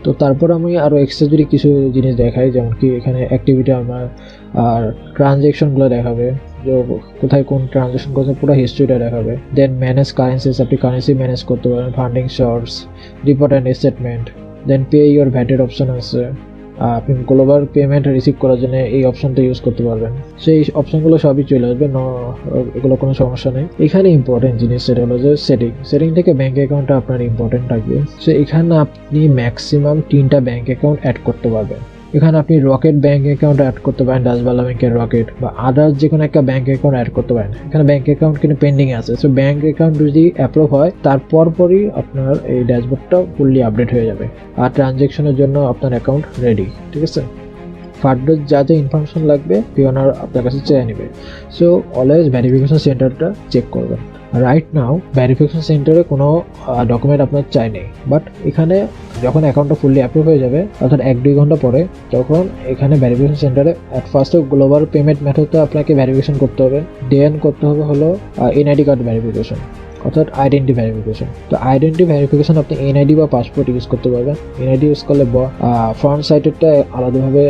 তো তারপর আমি আরও এক্সট্রা যদি কিছু জিনিস দেখাই, যেমন কি এখানে অ্যাক্টিভিটি আমার আর ট্রানজ্যাকশনগুলো দেখাবে, যে কোথায় কোন ট্রানজ্যাকশন করছে পুরো হিস্ট্রিটা দেখাবে। দেন ম্যানেজ কারেন্সিস, আপনি কারেন্সি ম্যানেজ করতে পারেন, funding source, report and statement. Then pay your ভ্যাটের অপশন আছে, আপনি গ্লোবাল পেমেন্ট রিসিভ করার জন্য এই অপশনটা ইউজ করতে পারবেন। সেই অপশনগুলো সবই চলে আসবে, এগুলো কোনো সমস্যা নেই। এখানে ইম্পর্টেন্ট জিনিস সেটা হলো যে সেটিং থেকে ব্যাঙ্ক অ্যাকাউন্টটা আপনার ইম্পর্টেন্ট থাকবে। সো এখানে আপনি ম্যাক্সিমাম 3টা ব্যাঙ্ক অ্যাকাউন্ট অ্যাড করতে পারবেন। এখানে আপনি রকেট ব্যাঙ্ক অ্যাকাউন্ট অ্যাড করতে পারেন, ডাচবাংলা ব্যাংকের রকেট, বা আদার্স যে কোনো একটা ব্যাঙ্ক অ্যাকাউন্ট অ্যাড করতে পারেন। এখানে ব্যাঙ্ক অ্যাকাউন্ট কিন্তু পেন্ডিং আছে। সো ব্যাঙ্ক অ্যাকাউন্ট যদি অ্যাপ্রুভ হয় তারপরই আপনার এই ড্যাশবোর্ডটা ফুললি আপডেট হয়ে যাবে, আর ট্রানজ্যাকশনের জন্য আপনার অ্যাকাউন্ট রেডি। ঠিক আছে, ফার্দার যা যা ইনফরমেশন লাগবে পিওনার আপনার কাছে চেয়ে নেবে। সো অলওয়েজ ভেরিফিকেশন সেন্টারটা চেক করবেন। রাইট নাও ভেরিফিকেশন সেন্টারে কোনো ডকুমেন্ট আপনার চাই নেই, বাট এখানে যখন অ্যাকাউন্টটা ফুললি অ্যাপ্রুভ হয়ে যাবে, অর্থাৎ 1-2 ঘন্টা পরে, তখন এখানে ভেরিফিকেশন সেন্টারে অ্যাট ফার্স্টে গ্লোবাল পেমেন্ট মেথডটা আপনাকে ভেরিফিকেশন করতে হবে। দেন করতে হবে হলো এনআইডি কার্ড ভেরিফিকেশন, অর্থাৎ আইডেন্টি ভেরিফিকেশন। তো আইডেন্টি ভেরিফিকেশন আপনি এনআইডি বা পাসপোর্ট ইউজ করতে পারবেন। এনআইডি ইউজ করলে ফ্রন্ট সাইডেরটা আলাদাভাবে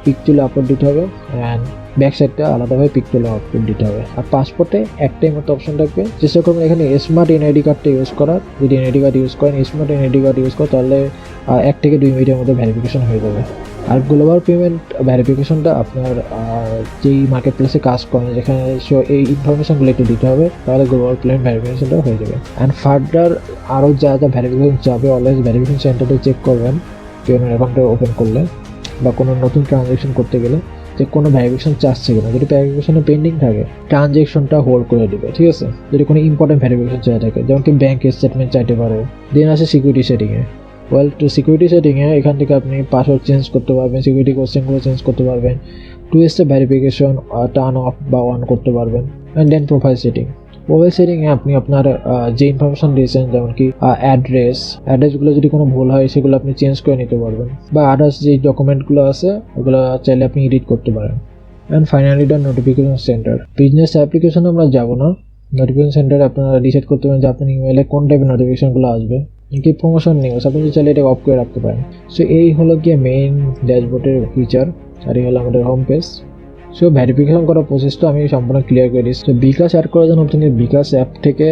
পিক তুলে আপলোড দিতে হবে, অ্যান্ড ব্যাক সাইডটা আলাদাভাবে পিক তুলে আপলোড দিতে হবে। আর পাসপোর্টে একটাই মতো অপশন থাকবে, চেষ্টা করবেন এখানে স্মার্ট এনআইডি কার্ডটা ইউজ করার। যদি এনআইডি কার্ড ইউজ করেন, স্মার্ট এনআইডি কার্ড ইউজ করেন, তাহলে 1 থেকে 2 মিনিটের মধ্যে ভেরিফিকেশন হয়ে যাবে। আর গ্লোবাল পেমেন্ট ভেরিফিকেশনটা আপনার যেই মার্কেট প্লেসে কাজ করেন, যেখানে এই ইনফরমেশনগুলো একটু দিতে হবে, তাহলে গ্লোবাল পেমেন্ট ভেরিফিকেশনটা হয়ে যাবে। অ্যান্ড ফার্দার আরও যা যা ভেরিফিকেশন যাবে, অলওয়েজ ভেরিফিকেশন সেন্টারটা চেক করবেন পেমেন্ট অ্যাকাউন্টটা ওপেন করলে বা কোনো নতুন ট্রানজ্যাকশন করতে গেলে, যে কোনো ভেরিফিকেশন চাচ্ছে কিনা। যদি ভেরিফিকেশনে পেন্ডিং থাকে, ট্রানজ্যাকশনটা হোল্ড করে দেবে। ঠিক আছে, যদি কোনো ইম্পর্টেন্ট ভেরিফিকেশন চাই থাকে, যেমন কি ব্যাঙ্কের স্টেটমেন্ট চাইতে পারে। দেন আছে সিকিউরিটি সেটিংয়ে। সিকিউরিটি সেটিংয়ে এখান থেকে আপনি পাসওয়ার্ড চেঞ্জ করতে পারবেন, সিকিউরিটি কোশ্চেনগুলো চেঞ্জ করতে পারবেন, 2 স্টেপ ভেরিফিকেশন টার্ন অফ বা অন করতে পারবেন। অ্যান্ড দেন প্রোফাইল সেটিংয়ে আপনি আপনার যে ইনফরমেশন দিয়েছেন, যেমন কি অ্যাড্রেসগুলো যদি কোনো ভুল হয় সেগুলো আপনি চেঞ্জ করে নিতে পারবেন, বা আদার্স যে ডকুমেন্টগুলো আছে ওগুলো চাইলে আপনি এডিট করতে পারেন। And finally the notification centre. Business অ্যাপ্লিকেশনে আমরা যাব না, নোটিফিকেশন সেন্টারে আপনারা ডিসাইড করতে পারেন যে আপনার ইমেলে কোন টাইপের নোটিফিকেশনগুলো আসবে। কি প্রমোশন নিউজ আপনি চাইলে এটা অফ করে রাখতে পারেন। সো এই হলো গিয়ে মেইন ড্যাশবোর্ডের ফিচার, আর এই হলো আমাদের হোম পেজ। সো ভেরিফিকেশন করার প্রসেসটা আমি সম্পূর্ণ ক্লিয়ার করে দিচ্ছি। তো বিকাশ অ্যাড করার জন্য আপনাকে বিকাশ অ্যাপ থেকে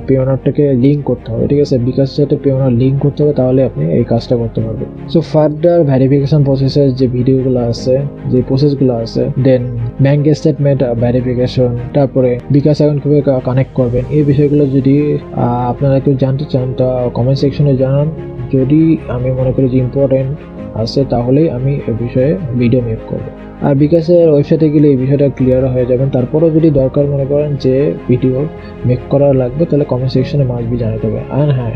পেওনারটাকে লিঙ্ক করতে হবে। ঠিক আছে, বিকাশের সাথে পেওনার লিঙ্ক করতে হবে, তাহলে আপনি এই কাজটা করতে পারবেন। সো ফার্দার ভেরিফিকেশন প্রসেসের যে ভিডিওগুলো আছে, যে প্রসেসগুলো আছে, দেন ব্যাঙ্ক স্টেটমেন্ট ভেরিফিকেশন, তারপরে বিকাশ অ্যাকাউন্ট কীভাবে কানেক্ট করবেন, এই বিষয়গুলো যদি আপনারা কেউ জানতে চান তা কমেন্ট সেকশনে জানান। যদি আমি মনে করি যে ইম্পর্টেন্ট আছে, তাহলেই আমি এই বিষয়ে ভিডিও মেক করবো। আর বিকাশের ওয়েবসাইটে গেলে এই বিষয়টা ক্লিয়ার হয়ে যাবেন। তারপরেও যদি দরকার মনে করেন যে ভিডিও মেক করা লাগবে, তাহলে কমেন্ট সেকশনে মাস্ট বি জানাতে হবে। আর হ্যাঁ,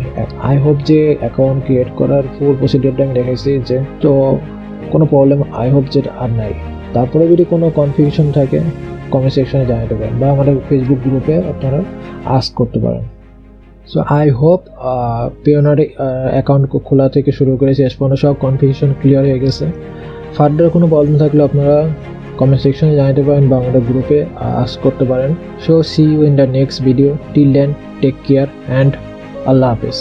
আই হোপ যে অ্যাকাউন্ট ক্রিয়েট করার ফুল প্রসিডিওরটা আমি দেখাইছি, যে তো কোনো প্রবলেম আই হোপ যে আর নাই। তারপরে যদি কোনো কনফিউশন থাকে কমেন্ট সেকশনে জানাতে পারেন, বা আমাদের ফেসবুক গ্রুপে আপনারা আস্ক করতে পারেন। So I hope Payoneer account খোলা থেকে শুরু করে শেষ পর্যন্ত সব কনফিউশন ক্লিয়ার হয়ে গেছে। ফার্দার কোনো প্রবলেম থাকলে আপনারা কমেন্ট সেকশনে জানাতে পারেন বা আমাদের গ্রুপে আস্ক করতে পারেন। So see you in the next video. Till then take care and আল্লাহ হাফেজ।